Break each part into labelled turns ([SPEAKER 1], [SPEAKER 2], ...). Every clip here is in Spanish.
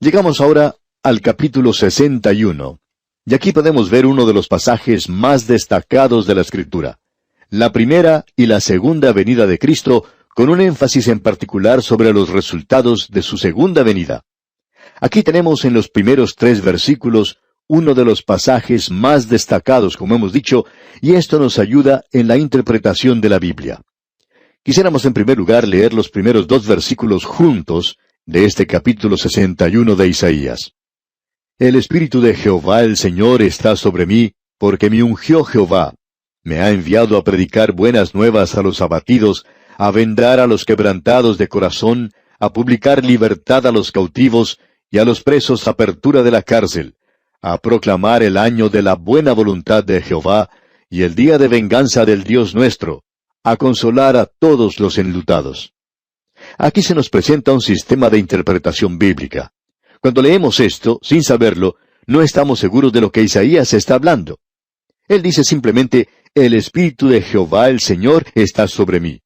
[SPEAKER 1] Llegamos ahora al capítulo 61, y aquí podemos ver uno de los pasajes más destacados de la Escritura. La primera y la segunda venida de Cristo, con un énfasis en particular sobre los resultados de su segunda venida. Aquí tenemos en los primeros 3 versículos uno de los pasajes más destacados, como hemos dicho, y esto nos ayuda en la interpretación de la Biblia. Quisiéramos en primer lugar leer los primeros 2 versículos juntos de este capítulo 61 de Isaías. El Espíritu de Jehová el Señor está sobre mí, porque me ungió Jehová. Me ha enviado a predicar buenas nuevas a los abatidos, a vendar a los quebrantados de corazón, a publicar libertad a los cautivos, y a los presos apertura de la cárcel, a proclamar el año de la buena voluntad de Jehová, y el día de venganza del Dios nuestro, a consolar a todos los enlutados. Aquí se nos presenta un sistema de interpretación bíblica. Cuando leemos esto, sin saberlo, no estamos seguros de lo que Isaías está hablando. Él dice simplemente, el Espíritu de Jehová el Señor está sobre mí.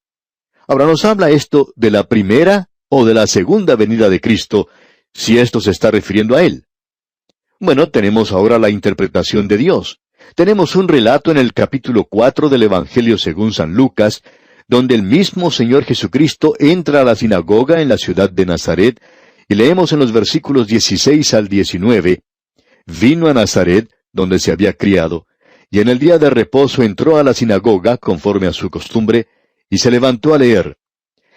[SPEAKER 1] Ahora, ¿nos habla esto de la primera o de la segunda venida de Cristo, si esto se está refiriendo a Él? Bueno, tenemos ahora la interpretación de Dios. Tenemos un relato en el capítulo 4 del Evangelio según San Lucas, donde el mismo Señor Jesucristo entra a la sinagoga en la ciudad de Nazaret, y leemos en los versículos 16 al 19, «Vino a Nazaret, donde se había criado, y en el día de reposo entró a la sinagoga, conforme a su costumbre, y se levantó a leer.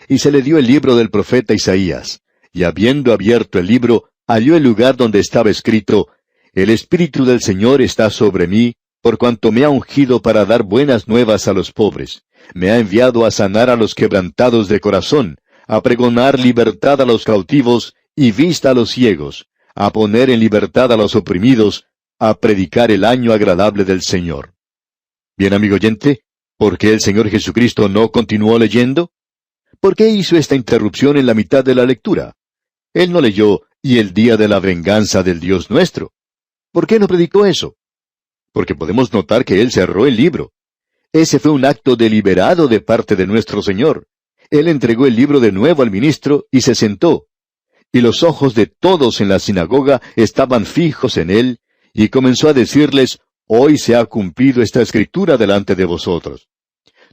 [SPEAKER 1] Y se le dio el libro del profeta Isaías, y habiendo abierto el libro, halló el lugar donde estaba escrito, El Espíritu del Señor está sobre mí, por cuanto me ha ungido para dar buenas nuevas a los pobres. Me ha enviado a sanar a los quebrantados de corazón, a pregonar libertad a los cautivos y vista a los ciegos, a poner en libertad a los oprimidos, a predicar el año agradable del Señor». Bien, amigo oyente, ¿por qué el Señor Jesucristo no continuó leyendo? ¿Por qué hizo esta interrupción en la mitad de la lectura? Él no leyó, «y el día de la venganza del Dios nuestro». ¿Por qué no predicó eso? Porque podemos notar que Él cerró el libro. Ese fue un acto deliberado de parte de nuestro Señor. Él entregó el libro de nuevo al ministro y se sentó. Y los ojos de todos en la sinagoga estaban fijos en Él, y comenzó a decirles, «Hoy se ha cumplido esta escritura delante de vosotros».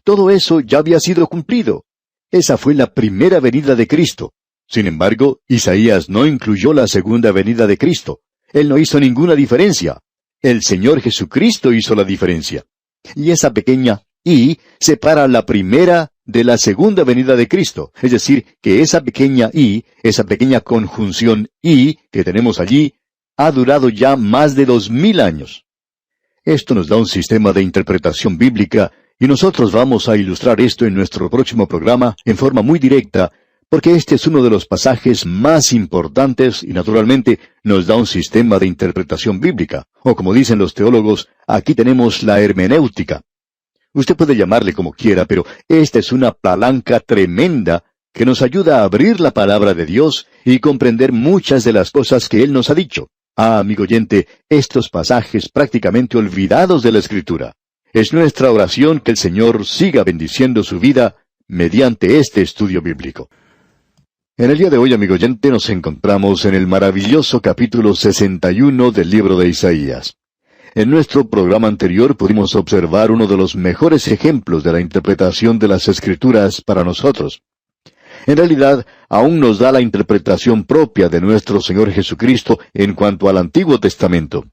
[SPEAKER 1] Todo eso ya había sido cumplido. Esa fue la primera venida de Cristo. Sin embargo, Isaías no incluyó la segunda venida de Cristo. Él no hizo ninguna diferencia. El Señor Jesucristo hizo la diferencia. Y esa pequeña «y» separa la primera de la segunda venida de Cristo. Es decir, que esa pequeña «y», esa pequeña conjunción «y» que tenemos allí, ha durado ya más de 2000 años. Esto nos da un sistema de interpretación bíblica, y nosotros vamos a ilustrar esto en nuestro próximo programa en forma muy directa, porque este es uno de los pasajes más importantes y naturalmente nos da un sistema de interpretación bíblica. O como dicen los teólogos, aquí tenemos la hermenéutica. Usted puede llamarle como quiera, pero esta es una palanca tremenda que nos ayuda a abrir la palabra de Dios y comprender muchas de las cosas que Él nos ha dicho. Ah, amigo oyente, estos pasajes prácticamente olvidados de la Escritura. Es nuestra oración que el Señor siga bendiciendo su vida mediante este estudio bíblico. En el día de hoy, amigo oyente, nos encontramos en el maravilloso capítulo 61 del libro de Isaías. En nuestro programa anterior pudimos observar uno de los mejores ejemplos de la interpretación de las Escrituras para nosotros. En realidad, aún nos da la interpretación propia de nuestro Señor Jesucristo en cuanto al Antiguo Testamento.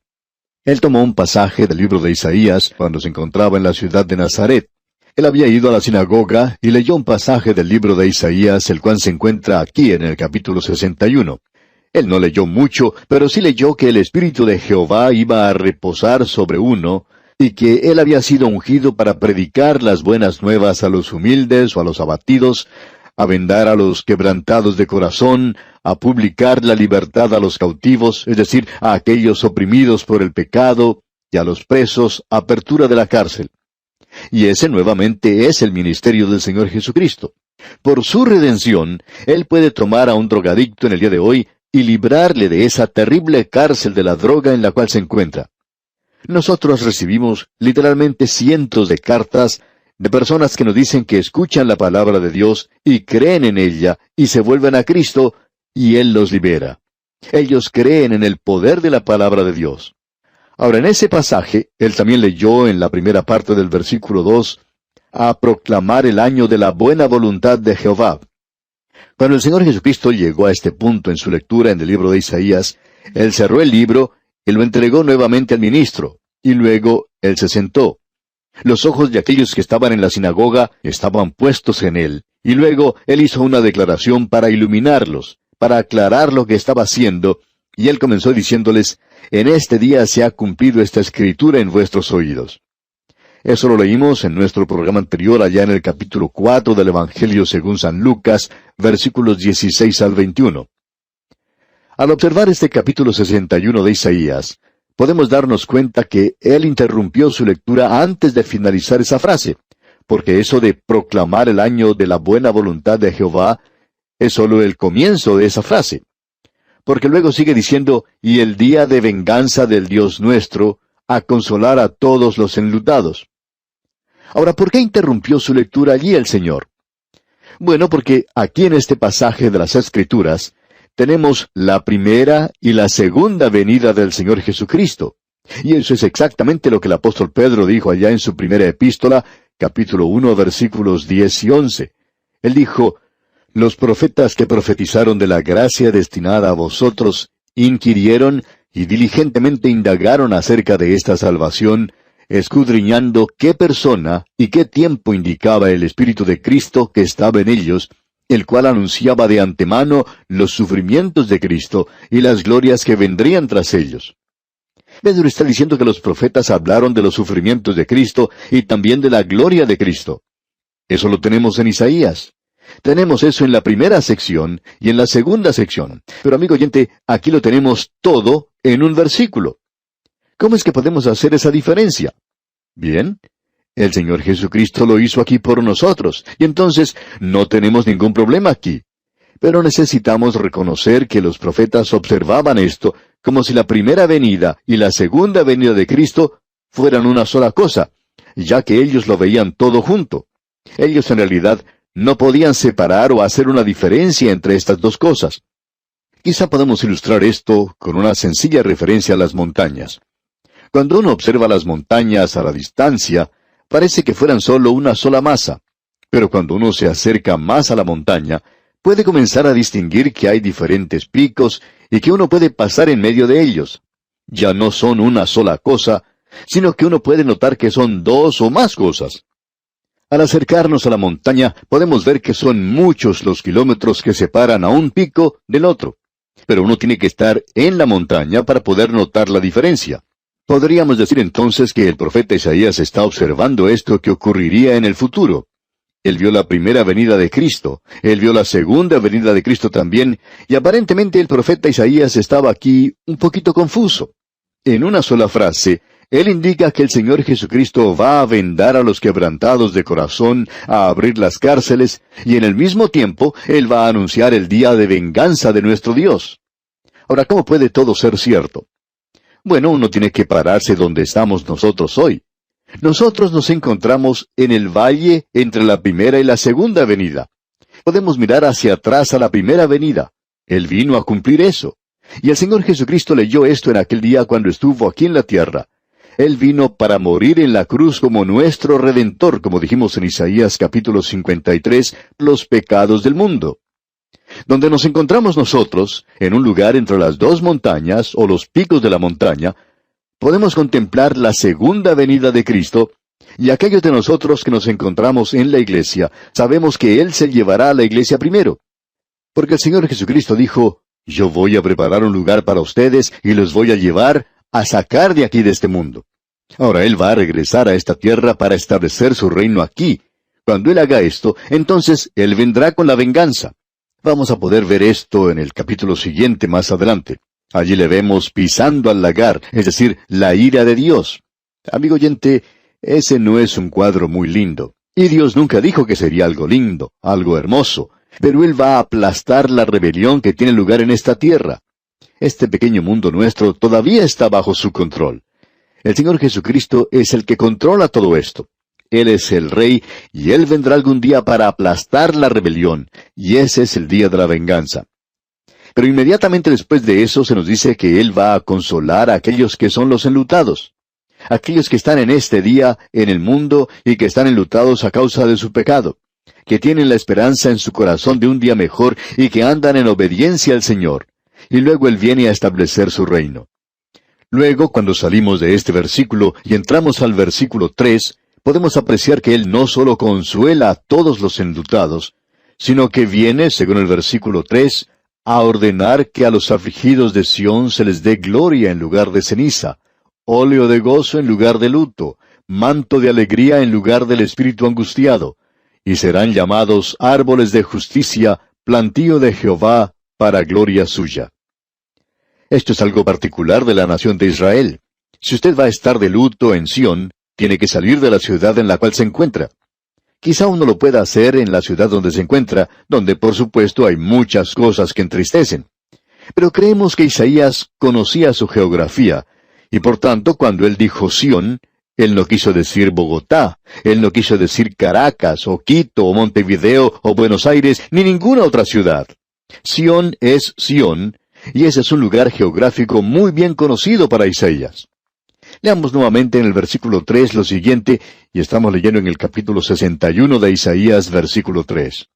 [SPEAKER 1] Él tomó un pasaje del libro de Isaías cuando se encontraba en la ciudad de Nazaret. Él había ido a la sinagoga y leyó un pasaje del libro de Isaías, el cual se encuentra aquí en el capítulo 61. Él no leyó mucho, pero sí leyó que el Espíritu de Jehová iba a reposar sobre uno, y que él había sido ungido para predicar las buenas nuevas a los humildes o a los abatidos, a vendar a los quebrantados de corazón, a publicar la libertad a los cautivos, es decir, a aquellos oprimidos por el pecado, y a los presos, apertura de la cárcel. Y ese nuevamente es el ministerio del Señor Jesucristo. Por su redención, Él puede tomar a un drogadicto en el día de hoy y librarle de esa terrible cárcel de la droga en la cual se encuentra. Nosotros recibimos literalmente cientos de cartas de personas que nos dicen que escuchan la palabra de Dios y creen en ella y se vuelven a Cristo y Él los libera. Ellos creen en el poder de la palabra de Dios. Ahora, en ese pasaje, él también leyó en la primera parte del versículo 2, a proclamar el año de la buena voluntad de Jehová. Cuando el Señor Jesucristo llegó a este punto en su lectura en el libro de Isaías, él cerró el libro y lo entregó nuevamente al ministro, y luego él se sentó. Los ojos de aquellos que estaban en la sinagoga estaban puestos en él, y luego él hizo una declaración para iluminarlos, para aclarar lo que estaba haciendo, y él comenzó diciéndoles, en este día se ha cumplido esta escritura en vuestros oídos. Eso lo leímos en nuestro programa anterior allá en el capítulo 4 del Evangelio según San Lucas, versículos 16 al 21. Al observar este capítulo 61 de Isaías, podemos darnos cuenta que él interrumpió su lectura antes de finalizar esa frase, porque eso de proclamar el año de la buena voluntad de Jehová es solo el comienzo de esa frase. Porque luego sigue diciendo, y el día de venganza del Dios nuestro, a consolar a todos los enlutados. Ahora, ¿por qué interrumpió su lectura allí el Señor? Bueno, porque aquí en este pasaje de las Escrituras tenemos la primera y la segunda venida del Señor Jesucristo. Y eso es exactamente lo que el apóstol Pedro dijo allá en su primera epístola, capítulo 1, versículos 10 y 11. Él dijo, los profetas que profetizaron de la gracia destinada a vosotros inquirieron y diligentemente indagaron acerca de esta salvación, escudriñando qué persona y qué tiempo indicaba el Espíritu de Cristo que estaba en ellos, el cual anunciaba de antemano los sufrimientos de Cristo y las glorias que vendrían tras ellos. Pedro está diciendo que los profetas hablaron de los sufrimientos de Cristo y también de la gloria de Cristo. Eso lo tenemos en Isaías. Tenemos eso en la primera sección y en la segunda sección. Pero amigo oyente, aquí lo tenemos todo en un versículo. ¿Cómo es que podemos hacer esa diferencia? Bien, el Señor Jesucristo lo hizo aquí por nosotros, y entonces no tenemos ningún problema aquí. Pero necesitamos reconocer que los profetas observaban esto como si la primera venida y la segunda venida de Cristo fueran una sola cosa, ya que ellos lo veían todo junto. Ellos en realidad no podían separar o hacer una diferencia entre estas dos cosas. Quizá podemos ilustrar esto con una sencilla referencia a las montañas. Cuando uno observa las montañas a la distancia, parece que fueran solo una sola masa. Pero cuando uno se acerca más a la montaña, puede comenzar a distinguir que hay diferentes picos y que uno puede pasar en medio de ellos. Ya no son una sola cosa, sino que uno puede notar que son dos o más cosas. Al acercarnos a la montaña, podemos ver que son muchos los kilómetros que separan a un pico del otro. Pero uno tiene que estar en la montaña para poder notar la diferencia. Podríamos decir entonces que el profeta Isaías está observando esto que ocurriría en el futuro. Él vio la primera venida de Cristo, él vio la segunda venida de Cristo también, y aparentemente el profeta Isaías estaba aquí un poquito confuso. En una sola frase, él indica que el Señor Jesucristo va a vendar a los quebrantados de corazón, a abrir las cárceles, y en el mismo tiempo, él va a anunciar el día de venganza de nuestro Dios. Ahora, ¿cómo puede todo ser cierto? Bueno, uno tiene que pararse donde estamos nosotros hoy. Nosotros nos encontramos en el valle entre la primera y la segunda venida. Podemos mirar hacia atrás a la primera venida. Él vino a cumplir eso. Y el Señor Jesucristo leyó esto en aquel día cuando estuvo aquí en la tierra. Él vino para morir en la cruz como nuestro Redentor, como dijimos en Isaías capítulo 53, los pecados del mundo. Donde nos encontramos nosotros, en un lugar entre las dos montañas o los picos de la montaña, podemos contemplar la segunda venida de Cristo, y aquellos de nosotros que nos encontramos en la iglesia, sabemos que Él se llevará a la iglesia primero. Porque el Señor Jesucristo dijo, yo voy a preparar un lugar para ustedes y los voy a llevar a sacar de aquí de este mundo. Ahora Él va a regresar a esta tierra para establecer su reino aquí. Cuando Él haga esto, entonces Él vendrá con la venganza. Vamos a poder ver esto en el capítulo siguiente más adelante. Allí le vemos pisando al lagar, es decir, la ira de Dios. Amigo oyente, ese no es un cuadro muy lindo. Y Dios nunca dijo que sería algo lindo, algo hermoso. Pero Él va a aplastar la rebelión que tiene lugar en esta tierra. Este pequeño mundo nuestro todavía está bajo su control. El Señor Jesucristo es el que controla todo esto. Él es el Rey, y Él vendrá algún día para aplastar la rebelión, y ese es el día de la venganza. Pero inmediatamente después de eso se nos dice que Él va a consolar a aquellos que son los enlutados. Aquellos que están en este día en el mundo y que están enlutados a causa de su pecado, que tienen la esperanza en su corazón de un día mejor y que andan en obediencia al Señor. Y luego Él viene a establecer su reino. Luego, cuando salimos de este versículo y entramos al versículo 3, podemos apreciar que Él no solo consuela a todos los enlutados, sino que viene, según el versículo 3, a ordenar que a los afligidos de Sión se les dé gloria en lugar de ceniza, óleo de gozo en lugar de luto, manto de alegría en lugar del espíritu angustiado, y serán llamados árboles de justicia, plantío de Jehová, para gloria suya. Esto es algo particular de la nación de Israel. Si usted va a estar de luto en Sión, tiene que salir de la ciudad en la cual se encuentra. Quizá uno lo pueda hacer en la ciudad donde se encuentra, donde por supuesto hay muchas cosas que entristecen. Pero creemos que Isaías conocía su geografía, y por tanto cuando él dijo Sión, él no quiso decir Bogotá, él no quiso decir Caracas, o Quito, o Montevideo, o Buenos Aires, ni ninguna otra ciudad. Sión es Sión, y ese es un lugar geográfico muy bien conocido para Isaías. Leamos nuevamente en el versículo 3 lo siguiente, y estamos leyendo en el capítulo 61 de Isaías, versículo 3.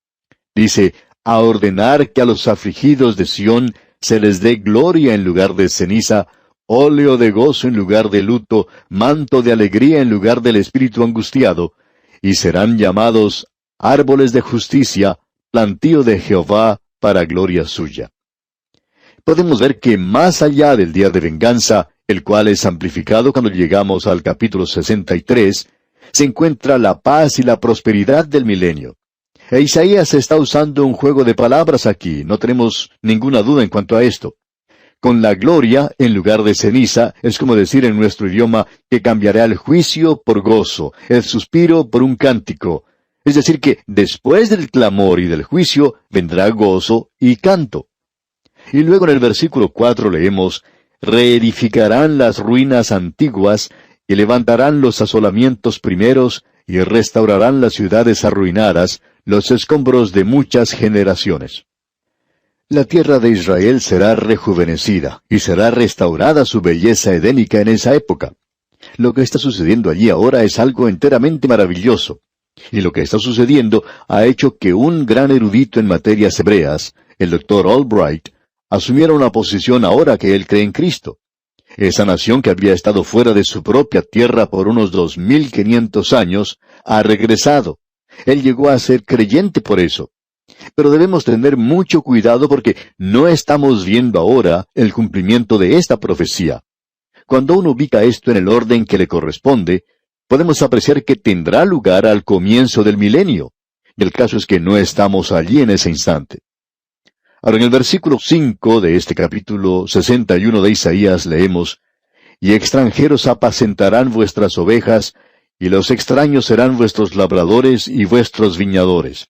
[SPEAKER 1] Dice, a ordenar que a los afligidos de Sión se les dé gloria en lugar de ceniza, óleo de gozo en lugar de luto, manto de alegría en lugar del espíritu angustiado, y serán llamados árboles de justicia, plantío de Jehová, para gloria suya. Podemos ver que más allá del día de venganza, el cual es amplificado cuando llegamos al capítulo 63, se encuentra la paz y la prosperidad del milenio. E Isaías está usando un juego de palabras aquí, no tenemos ninguna duda en cuanto a esto. Con la gloria, en lugar de ceniza, es como decir en nuestro idioma que cambiará el juicio por gozo, el suspiro por un cántico. Es decir que después del clamor y del juicio vendrá gozo y canto. Y luego en el versículo 4 leemos, reedificarán las ruinas antiguas, y levantarán los asolamientos primeros, y restaurarán las ciudades arruinadas, los escombros de muchas generaciones. La tierra de Israel será rejuvenecida, y será restaurada su belleza edénica en esa época. Lo que está sucediendo allí ahora es algo enteramente maravilloso. Y lo que está sucediendo ha hecho que un gran erudito en materias hebreas, el Dr. Albright, asumiera una posición ahora que él cree en Cristo. Esa nación que había estado fuera de su propia tierra por unos 2500 años, ha regresado. Él llegó a ser creyente por eso. Pero debemos tener mucho cuidado porque no estamos viendo ahora el cumplimiento de esta profecía. Cuando uno ubica esto en el orden que le corresponde, podemos apreciar que tendrá lugar al comienzo del milenio. Y el caso es que no estamos allí en ese instante. Ahora en el versículo 5 de este capítulo 61 de Isaías leemos, y extranjeros apacentarán vuestras ovejas, y los extraños serán vuestros labradores y vuestros viñadores.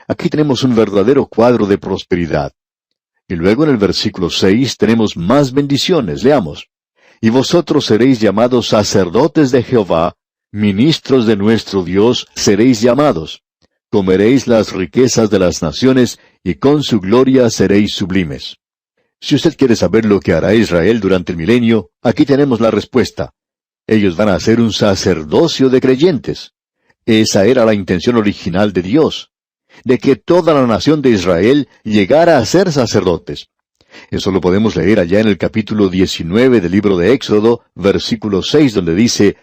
[SPEAKER 1] Aquí tenemos un verdadero cuadro de prosperidad. Y luego en el versículo 6 tenemos más bendiciones, leamos. Y vosotros seréis llamados sacerdotes de Jehová, ministros de nuestro Dios seréis llamados. Comeréis las riquezas de las naciones, y con su gloria seréis sublimes. Si usted quiere saber lo que hará Israel durante el milenio, aquí tenemos la respuesta. Ellos van a ser un sacerdocio de creyentes. Esa era la intención original de Dios, de que toda la nación de Israel llegara a ser sacerdotes. Eso lo podemos leer allá en el capítulo 19 del libro de Éxodo, versículo 6, donde dice,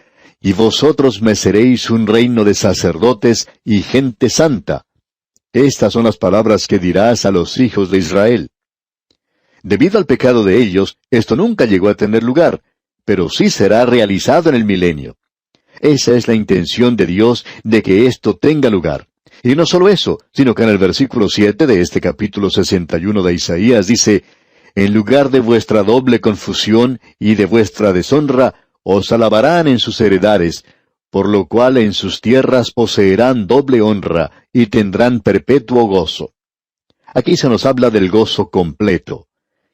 [SPEAKER 1] y vosotros me seréis un reino de sacerdotes y gente santa. Estas son las palabras que dirás a los hijos de Israel. Debido al pecado de ellos, esto nunca llegó a tener lugar, pero sí será realizado en el milenio. Esa es la intención de Dios de que esto tenga lugar. Y no solo eso, sino que en el versículo 7 de este capítulo 61 de Isaías dice, en lugar de vuestra doble confusión y de vuestra deshonra, os alabarán en sus heredades, por lo cual en sus tierras poseerán doble honra y tendrán perpetuo gozo. Aquí se nos habla del gozo completo.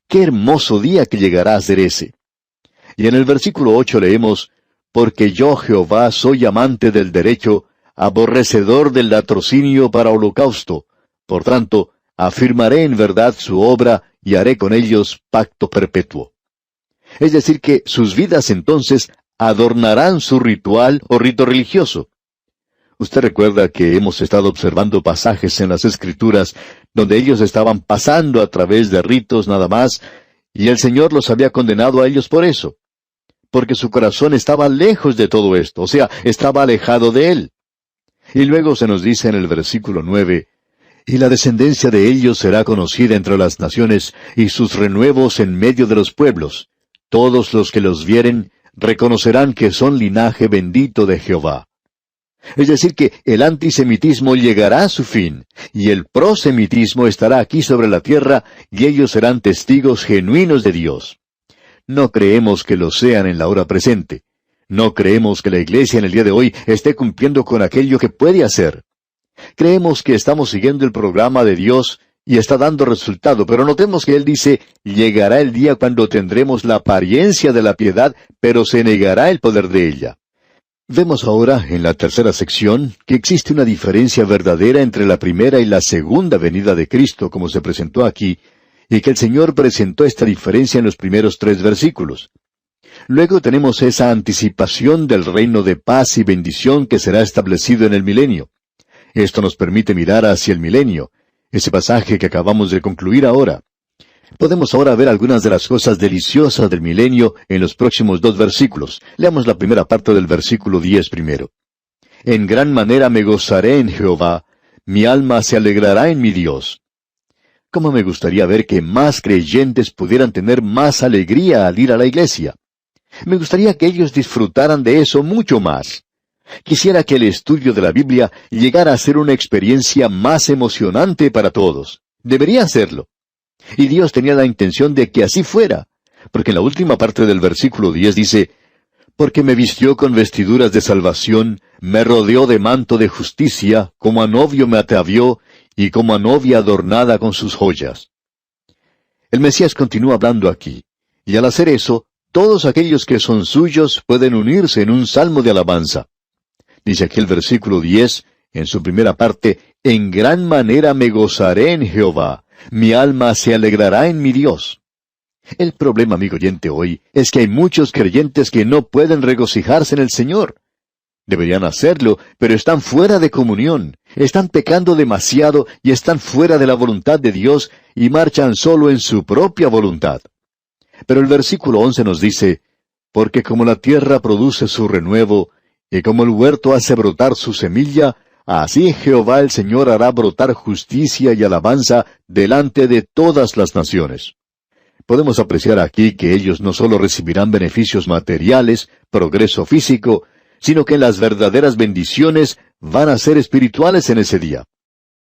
[SPEAKER 1] ¡Qué hermoso día que llegará a ser ese! Y en el versículo 8 leemos, porque yo Jehová soy amante del derecho, aborrecedor del latrocinio para holocausto. Por tanto, afirmaré en verdad su obra y haré con ellos pacto perpetuo. Es decir que sus vidas entonces adornarán su ritual o rito religioso. Usted recuerda que hemos estado observando pasajes en las Escrituras donde ellos estaban pasando a través de ritos nada más, y el Señor los había condenado a ellos por eso, porque su corazón estaba lejos de todo esto, o sea, estaba alejado de Él. Y luego se nos dice en el versículo 9, y la descendencia de ellos será conocida entre las naciones, y sus renuevos en medio de los pueblos. Todos los que los vieren reconocerán que son linaje bendito de Jehová. Es decir que el antisemitismo llegará a su fin, y el prosemitismo estará aquí sobre la tierra, y ellos serán testigos genuinos de Dios. No creemos que lo sean en la hora presente. No creemos que la Iglesia en el día de hoy esté cumpliendo con aquello que puede hacer. Creemos que estamos siguiendo el programa de Dios y está dando resultado, pero notemos que Él dice, llegará el día cuando tendremos la apariencia de la piedad, pero se negará el poder de ella. Vemos ahora, en la tercera sección, que existe una diferencia verdadera entre la primera y la segunda venida de Cristo, como se presentó aquí, y que el Señor presentó esta diferencia en los primeros 3 versículos. Luego tenemos esa anticipación del reino de paz y bendición que será establecido en el milenio. Esto nos permite mirar hacia el milenio, ese pasaje que acabamos de concluir ahora. Podemos ahora ver algunas de las cosas deliciosas del milenio en los próximos 2 versículos. Leamos la primera parte del versículo 10 primero. En gran manera me gozaré en Jehová, mi alma se alegrará en mi Dios. ¿Cómo me gustaría ver que más creyentes pudieran tener más alegría al ir a la iglesia? Me gustaría que ellos disfrutaran de eso mucho más. Quisiera que el estudio de la Biblia llegara a ser una experiencia más emocionante para todos. Debería serlo. Y Dios tenía la intención de que así fuera, porque en la última parte del versículo 10 dice, porque me vistió con vestiduras de salvación, me rodeó de manto de justicia, como a novio me atavió, y como a novia adornada con sus joyas. El Mesías continúa hablando aquí, y al hacer eso, todos aquellos que son suyos pueden unirse en un salmo de alabanza. Dice aquí el versículo 10, en su primera parte, en gran manera me gozaré en Jehová, mi alma se alegrará en mi Dios. El problema, amigo oyente, hoy es que hay muchos creyentes que no pueden regocijarse en el Señor. Deberían hacerlo, pero están fuera de comunión, están pecando demasiado y están fuera de la voluntad de Dios y marchan solo en su propia voluntad. Pero el versículo 11 nos dice, porque como la tierra produce su renuevo, y como el huerto hace brotar su semilla, así Jehová el Señor hará brotar justicia y alabanza delante de todas las naciones. Podemos apreciar aquí que ellos no solo recibirán beneficios materiales, progreso físico, sino que las verdaderas bendiciones van a ser espirituales en ese día.